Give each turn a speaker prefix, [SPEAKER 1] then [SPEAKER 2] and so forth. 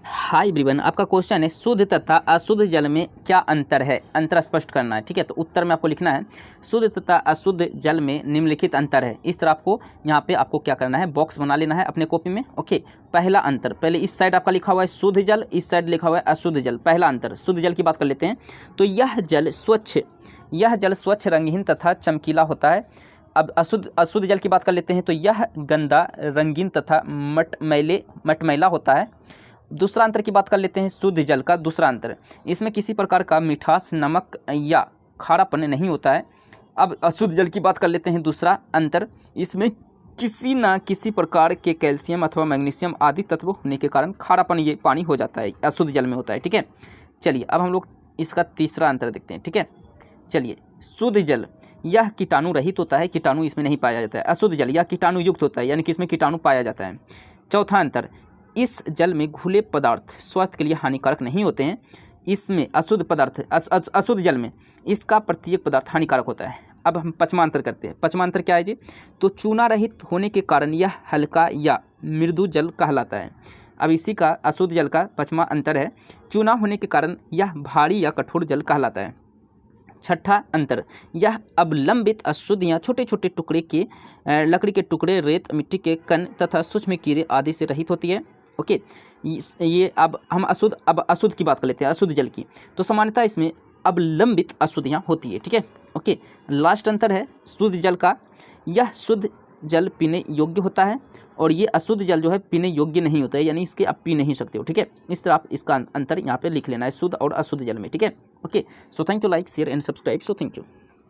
[SPEAKER 1] Hi everyone, आपका question है शुद्ध तथा अशुद्ध जल में क्या अंतर है, अंतर स्पष्ट करना है। ठीक है, तो उत्तर में आपको लिखना है शुद्ध तथा अशुद्ध जल में निम्नलिखित अंतर है। इस तरह आपको यहाँ पे आपको क्या करना है, बॉक्स बना लेना है अपने कॉपी में। ओके, पहला अंतर, पहले इस साइड आपका लिखा हुआ है शुद्ध जल, इस साइड लिखा हुआ है अशुद्ध जल। पहला अंतर, शुद्ध जल की बात कर लेते हैं। तो यह जल स्वच्छ रंगहीन तथा चमकीला होता है। अब अशुद्ध जल की बात कर लेते हैं। तो यह गंदा, रंगीन तथा मटमैला होता है। दूसरा अंतर की बात कर लेते हैं शुद्ध जल का। दूसरा अंतर, इसमें किसी प्रकार का मिठास, नमक या खारापन नहीं होता है। अब अशुद्ध जल की बात कर लेते हैं। दूसरा अंतर, इसमें किसी न किसी प्रकार के कैल्शियम अथवा मैग्नीशियम आदि तत्व होने के कारण खारापन ये पानी हो जाता है, अशुद्ध जल में होता है। ठीक है, चलिए अब हम लोग इसका तीसरा अंतर देखते हैं। ठीक है, चलिए, शुद्ध जल यह कीटाणु रहित होता है, कीटाणु इसमें नहीं पाया जाता है। अशुद्ध जल यह कीटाणु युक्त होता है, यानी कि इसमें कीटाणु पाया जाता है। चौथा अंतर, इस जल में घुले पदार्थ स्वास्थ्य के लिए हानिकारक नहीं होते हैं। इसमें अशुद्ध जल में इसका प्रत्येक पदार्थ हानिकारक होता है। अब हम पांचवा अंतर करते हैं। पांचवा अंतर क्या है जी? तो चूना रहित होने के कारण यह हल्का या मृदु जल कहलाता है। अब इसी का अशुद्ध जल का पांचवा अंतर है, चूना होने के कारण यह भारी या कठोर जल कहलाता है। छठा अंतर, यह अवलंबित अशुद्ध या छोटे छोटे टुकड़े के लकड़ी के टुकड़े, रेत, मिट्टी के कण तथा सूक्ष्म कीड़े आदि से रहित होती है। ओके, ये अब हम अशुद्ध की बात कर लेते हैं, अशुद्ध जल की। तो सामान्यतः इसमें अवलंबित अशुद्धियाँ होती है। ठीक है, ओके। लास्ट अंतर है शुद्ध जल का, यह शुद्ध जल पीने योग्य होता है और ये अशुद्ध जल जो है पीने योग्य नहीं होता है, यानी इसके आप पी नहीं सकते हो। ठीक है, इस तरह आप इसका अंतर यहाँ पे लिख लेना है, शुद्ध और अशुद्ध जल में। ठीक है, okay. So thank you, like, share and subscribe. So thank you.